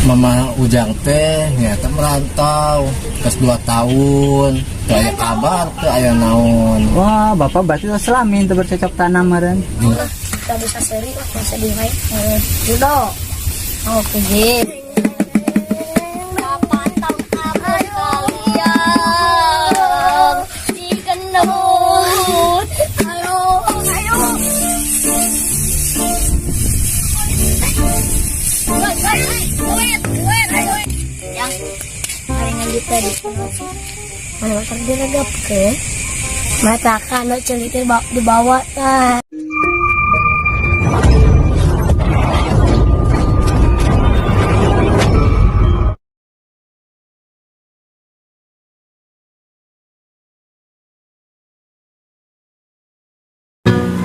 Mama Ujang teh nyata merantau kes 2 tahun teu aya kabar teu aya naon. Wah, bapak berarti selamin teu bercocok tanam meureun. Kita bisa seri lah masa di hai. Judo. Oh, pijit. Kapan tangkap kalian di gendut? Ayo, ayo. Yang palingan kita di mana kerja lagap ke mata kan cerita dibawa kan.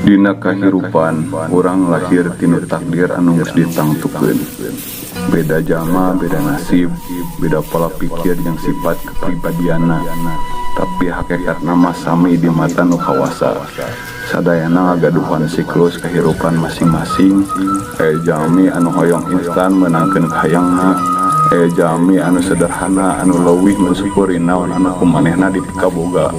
Dina kahirupan orang lahir tinu takdir anu geus ditangtukeun. Beda jama, beda nasib, beda pola pikir yang sifat kepribadiana. Tapi hakikatna mah sami di mata nu kawasa. Sadayana ngagaduhan siklus kehirupan masing-masing. Jami anu hoyong instan menangkeun kahayangna. Jami anu sederhana anu leuwih mensyukuri naon anu kumanehna dipikaboga.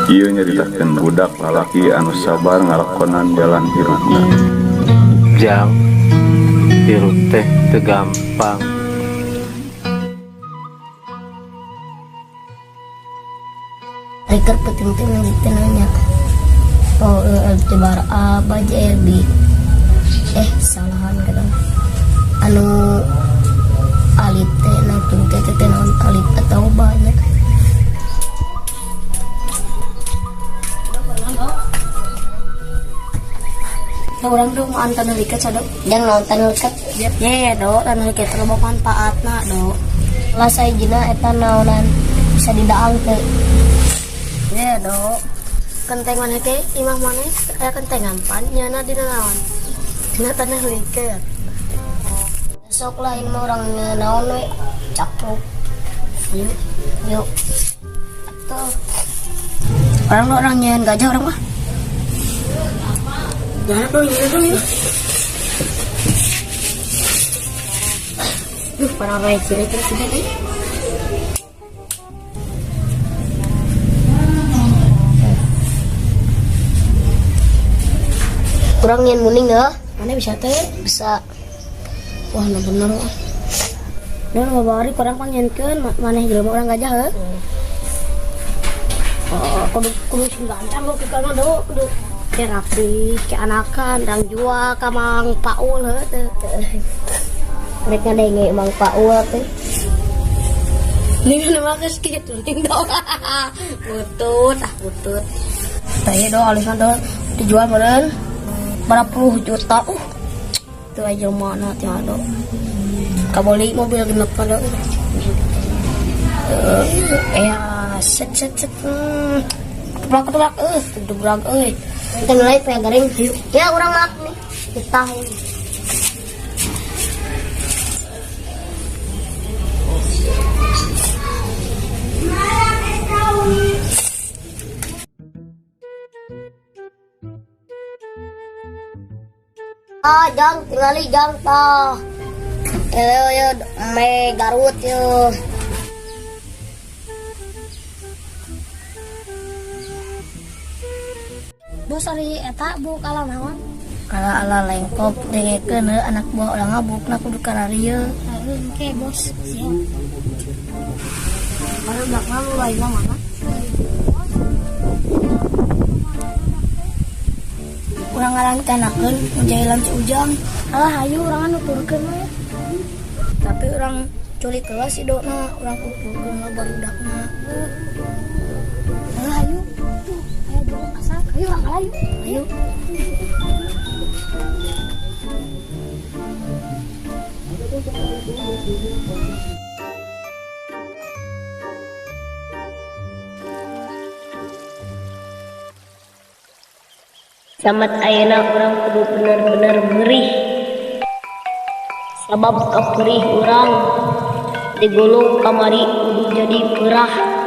Ieu nyaritakeun budak lalaki anu sabar ngalakonan jalan hirupna. Jang hirup teh teu gampang. Reker penting-penting gitu nanya. Oh, tibar apa JRB? Salahan kadang. Anu alif teh nanti teh naon alif atau banyak. Orang dong mau antar nelikat sadok jangan nonton nelikat ya dok dan nelikat terlalu manfaatna dok lah saya jina eta naonan bisa didaang teh ya dok kenteng mana teh imah mana kentengan pan nyana di naon dina tanah nelikat besok lah ini orang naon we capruk yuk tuh orang nyen gajah orang mah. Jangan dulu, ya. Para baik kira-kira sudah nih. Kurang yang muning ya? Mana bisa teh? Bisa. Wah, nah bener lah. Dan babari kurang panggilkan, mana jelema orang gajah ya? Kudu sing gancang lo kita do, kudu rapi ke anakan dan jual ke Mang Paul mereka denge Mang Paul teh ini nama kes gitu dong butut tanya do alisan do dijual meren berapa puluh juta itu aja mana tiada do kaboli mobil genap pada set keplak dubrak kita mulai pengen garing ya orang mak nih kita jang tinggali jang ta yo me Garut yo bos ari eta bu kala naon kala ala lengkop dengekeun anak buah urang ngabukna kudu kararieu oke bos siap para belakang lu lain mana urang ngarang tenakeun menjailan si Ujang alah hayu urang nuturkeun we tapi urang culik kelas si dona urang kumpulkeun barudakna alah hayu ayo ayo. Samat ayeuna urang kudu bener-bener beurih. Sabab kaperih urang digulung kamari kudu jadi gerah.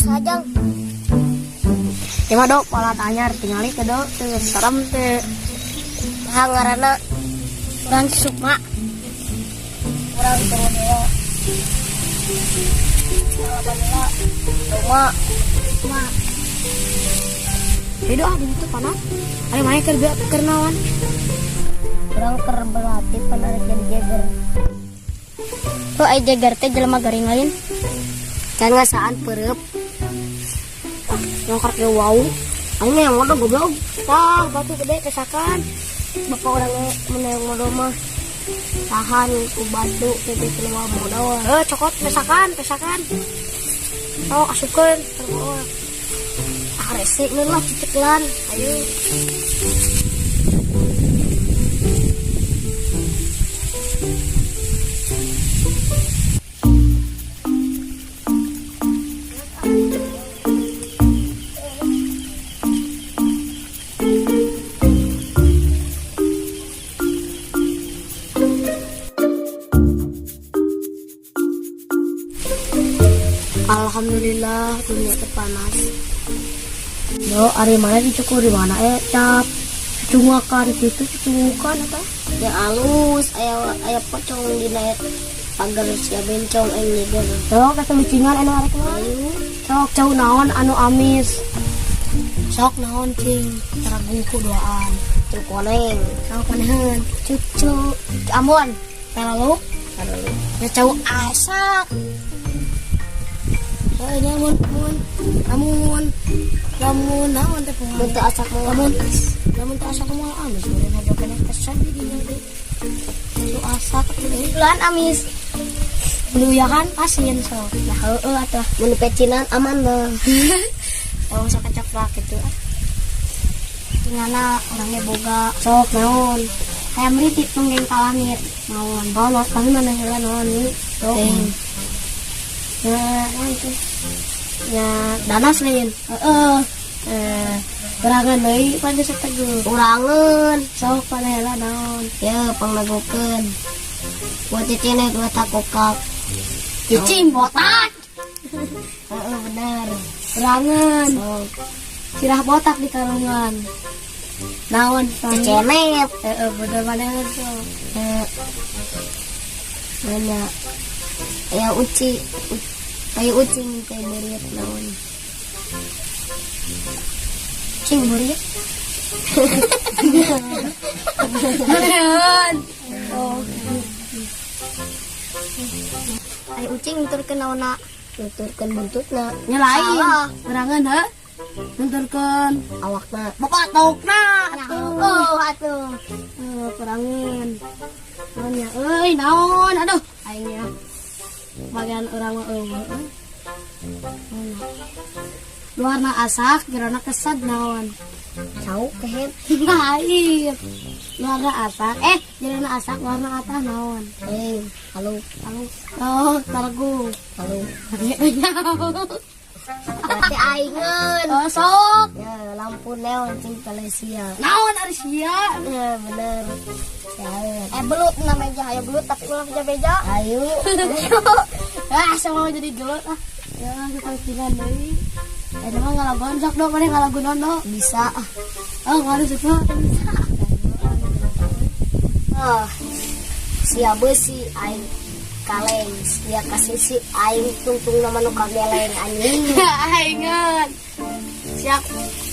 sajang. Cuma dok pola tanyar tinggali ke dok teu serem teu. Ngaranna urang Sukma. Urang Trodeo. Sukma. Beda ah gitu panas. Ari main keur naon? Urang keur berlatih pan ari jager. Tuh ai jager teh jelema garing lain. Can ngasaan pereup. Ngangkar ke wow. Aing yang modal goblok. Tah batu gede kesakan. Bapak orang meneng modal mah. Tahan ku batu teh keluar modal. Cokot pesakan. Oh asupkeun terbawa. Ah resik lah ciceklan. Ayo. Alhamdulillah dunia teh panas. Yo, ari mana dicukur di mana cap? Cungakan itu cungukan eta. Ya alus aya pocong dina pagar sia bencong aing nyeger. Sok kata lucingan anu arek mah. Sok cau naon anu amis. Sok naon cing taraguku doaan. Cuk koneng. Sok koneun. Cucu Ambon. Talalu. Ya cau asak. Namun naon teh mun teu asak mah namun teu asak mah amis udah ngajakan kesan di dinya teh lu asak teh lan amis lu ya kan pasien so nah heueuh atuh mun pecinan aman mah tong sok kecaprak gitu tingana orangnya boga sok naon hayam ritik tunggeng kalangit naon bawa tapi mana heula naon ieu sok ya danas lain kurangan deui pan geus teguh kurangan sok panela naon ya pangnagokeun buat cicing dua takokak cicing botak benar kurangan sirah botak di karungan naon cecenet bener bener sok nanya ya uci kayak ucing kayak beriat naon cing beriat kayak ucing nuturkeun naonna nuturkeun buntutna nyelain berangan ha nuturkeun awakna bapatokna atuh perangin naonnya euy naon aduh aingnya bagian orang luarna asak gerona kesad naon cau kehet lain luarna asak gerona asak luarna atah naon halo oh targu halo berarti aingen oh sok ya lampu neon cing Malaysia naon ari sia ya bener belut na meja ayo belut tapi ulah beja ayo sama jadi gelut ya kita tinggal deui mah ngalagon sok dong mana ngalagunon dong bisa ngaruh suka bisa sia besi aing kaleng sia kasih si aing tungtung nama nu kageleng anjing aingeuan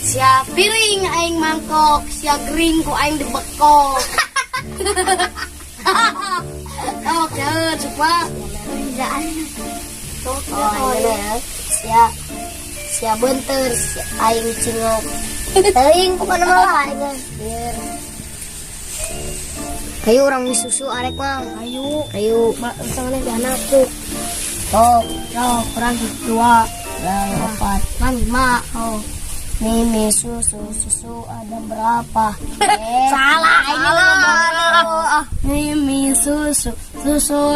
siap piring aing mangkok sia gering ku aing dibekok oh jangan coba jangan sia benter aing cingok teuing ku kana malah aing kayu orang susu arek mah kayu usahana anak tuh orang dua empat lima Mimi susu ada berapa? Salah ini lah. Mimi susu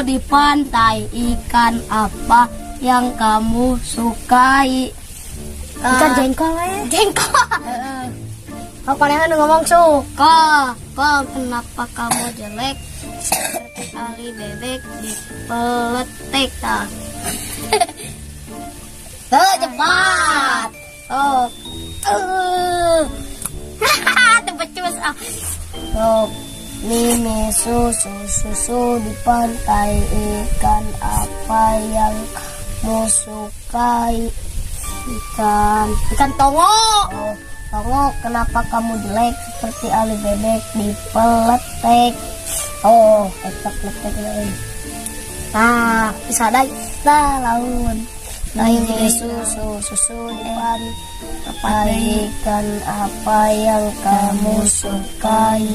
di pantai ikan apa yang kamu sukai? Ikan jengkol jengkol. Apa nih ngomong suka? Kenapa kamu jelek? Seperti ali bebek di peletek tak? Cepat. Oh. Tebecus ah. Oh. Mimi susu di pantai, ikan apa yang kamu sukai? Ikan tongo. Oh, tongo, kenapa kamu jelek seperti ali bebek di peletek? Oh, letek lagi. Nah, bisa dai. Nah, laun. Nah, ini susu di pantai, ikan apa yang kamu sukai?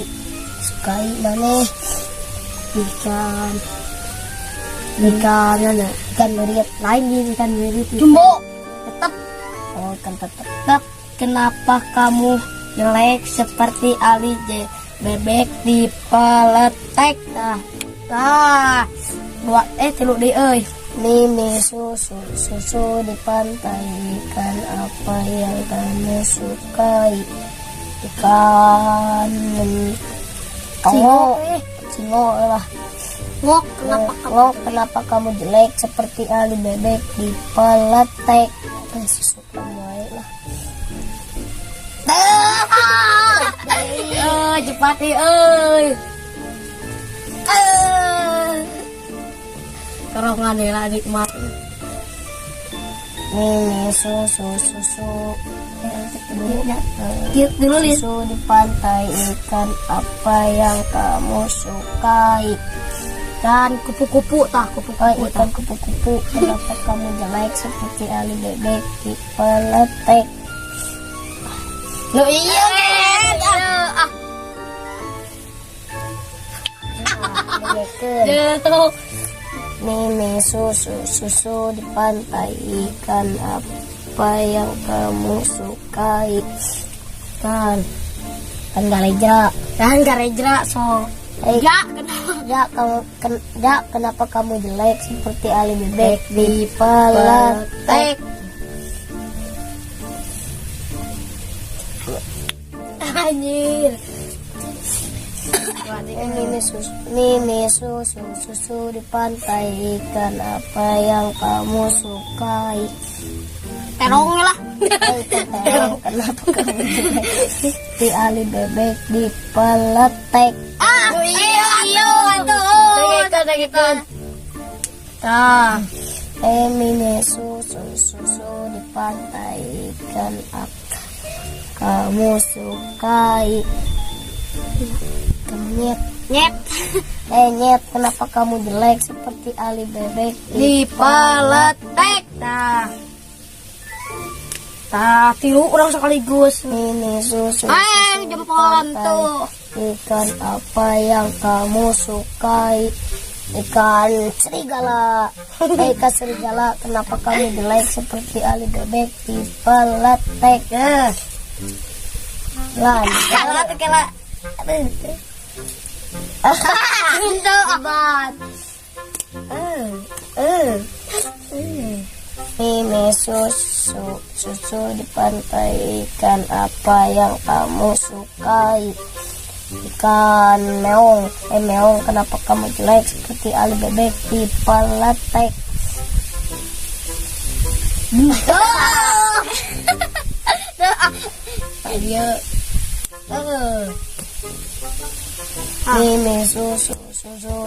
Sukai mana? Ikan mana? Ikan beriat lain di ikan beriat. Jumbo. Tetap. Oh, kan tetap. Kenapa kamu jelek seperti ali bebek di peletek? Nah, dua tilu di euy. Mimi susu di pantai, ikan apa yang kamu sukai? Ikan Singo lah. Ngok, kenapa kamu jelek seperti ali bebek di peletek? Susu kamu lah. Cepat nih, kerongan ya nikmat. Mimi susu di pantai, ikan apa yang kamu sukai? Ikan kupu-kupu. Ikan kupu-kupu, kenapa kamu jelek seperti ali bebek di peletek? Lo iya kan? Mimi susu di pantai, ikan apa yang kamu sukai? Kan garejra so. Kenapa kamu jelek seperti ali bebek di peletek? Anjir. Mimi susu di pantai, ikan apa yang kamu sukai? Terong lah. Terong, kenapa kamu jelek seperti ali bebek di peletek? Mimi susu di pantai, ikan apa kamu sukai? Nyet, kenapa kamu jelek seperti ali bebek di peletek? Tilu orang sekaligus. Ini susu jempol tuh. Ikan apa yang kamu sukai? Ikan serigala. Ikan serigala, kenapa kamu jelek seperti ali bebek di peletek? Mimi susu di pantai, ikan apa yang kamu sukai? Ikan meong, kenapa kamu jelek seperti ali bebek di peletek? Mimi susu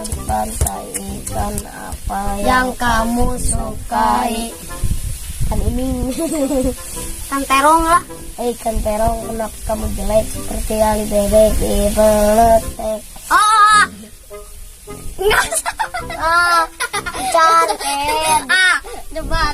di pantai, ikan apa yang kamu sukai? Kan ini kan terong lah. Ikan terong, kenapa kamu jelek seperti ali bebek di peletek? Cantik. Cepat.